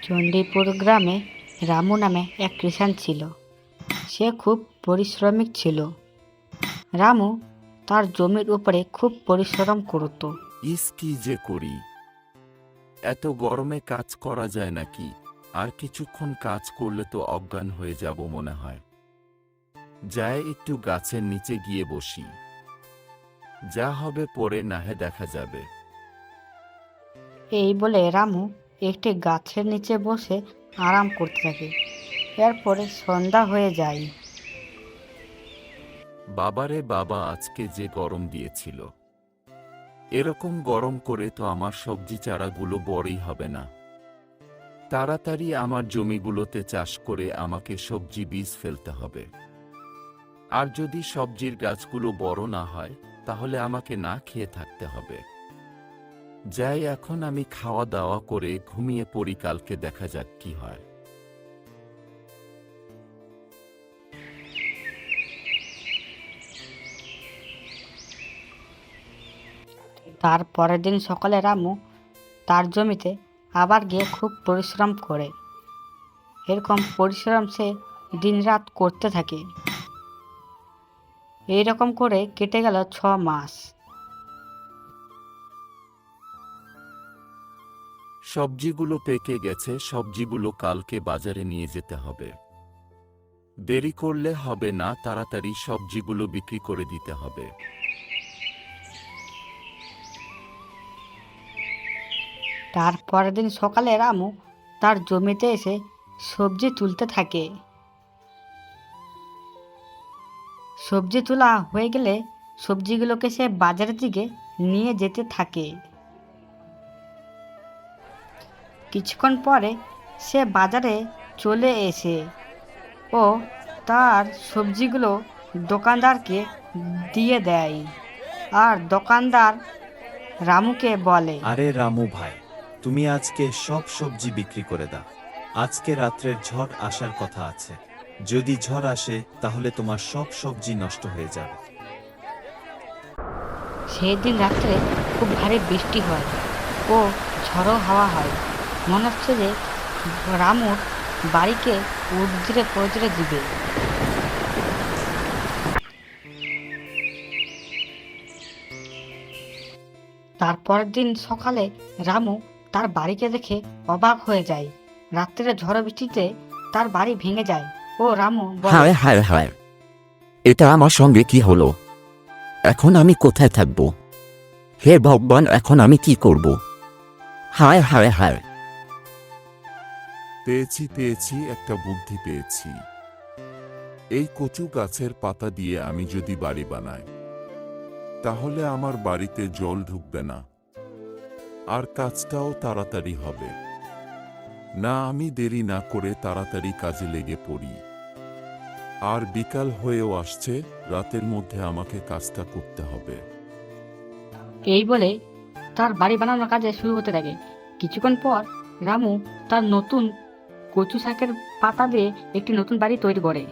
চণ্ডীপুর গ্রামে রামু নামে এক কৃষাণ ছিল। সে খুব পরিশ্রমিক ছিল। রামু তার জমির উপরে খুব পরিশ্রম করত। কি যে করি, এত গরমে কাজ করা যায় নাকি? আর কিছুক্ষণ কাজ করলে তো অজ্ঞান হয়ে যাব মনে হয়। যায় একটু গাছের নিচে গিয়ে বসি, যা হবে পরে নাহে দেখা যাবে। এই বলে রামু একটি গাছের নিচে বসে আরাম করতে থাকে। এরপরে সন্ধ্যা হয়ে যায়। বাবারে বাবা, আজকে যে গরম দিয়েছিল! এরকম গরম করে তো আমার সবজি চারাগুলো বড়ই হবে না। তাড়াতাড়ি আমার জমিগুলোতে চাষ করে আমাকে সবজি বীজ ফেলতে হবে। আর যদি সবজির গাছগুলো বড় না হয়, তাহলে আমাকে না খেয়ে থাকতে হবে। যাই, এখন আমি খাওয়া দাওয়া করে ঘুমিয়ে পড়ি, কালকে দেখা যাক কি হয়। তার পরের দিন সকালে রামু তার জমিতে আবার গিয়ে খুব পরিশ্রম করে। এরকম পরিশ্রম সে দিনরাত করতে থাকে। এইরকম করে কেটে গেল 6 মাস। সবজিগুলো পেকে গেছে, সবজিগুলো কালকে বাজারে নিয়ে যেতে হবে। দেরি করলে হবে না, তাড়াতাড়ি সবজিগুলো বিক্রি করে দিতে হবে। তার পরের দিন সকালে রামু তার জমিতে এসে সবজি তুলতে থাকে। সবজি তোলা হয়ে গেলে সবজিগুলোকে সে বাজারের দিকে নিয়ে যেতে থাকে। কিছুক্ষণ পরে সে বাজারে চলে এসে ও তার সবজিগুলো দোকানদারকে দিয়ে দেয়। আর দোকানদার রামুকে বলে, আরে রামু ভাই, তুমি আজকে সব সবজি বিক্রি করে দাও। আজকে রাত্রের ঝড় আসার কথা আছে। যদি ঝড় আসে তাহলে তোমার সব সবজি নষ্ট হয়ে যাবে। সেই দিন রাত্রে খুব ভারী বৃষ্টি হয় ও ঝড়ো হাওয়া হয়। মনে হচ্ছে যে রামুর বাড়িকে উড়িয়ে পড়ে দিবে। তারপরের দিন সকালে রামু তার বাড়িকে দেখে অবাক হয়ে যায়। রাত্রে ঝড় বৃষ্টিতে তার বাড়ি ভেঙে যায় ও রামু বলে, হায় হায় হায়, এটা আমার সঙ্গে কি হলো? এখন আমি কোথায় থাকব? হে ভগবান, এখন আমি কি করব? হায় হায় হায়! পেয়েছি, একটা বুদ্ধি পেয়েছি। এই কচু গাছের পাতা দিয়ে আমি যদি বাড়ি বানাই, তাহলে আমার বাড়িতে জল ঢুকবে না, আর কাজটাও তাড়াতাড়ি হবে। না, আমি দেরি না করে তাড়াতাড়ি কাজে লেগে পড়ি। আর বিকাল হয়েও আসছে, রাতের মধ্যে আমাকে কাজটা করতে হবে। এই বলে তার বাড়ি বানানোর কাজে শুরু হতে থাকে। কিছুক্ষণ পর রামু তার নতুন কচু শাকের পাতা দিয়ে একটি নতুন বাড়ি তৈরি করে।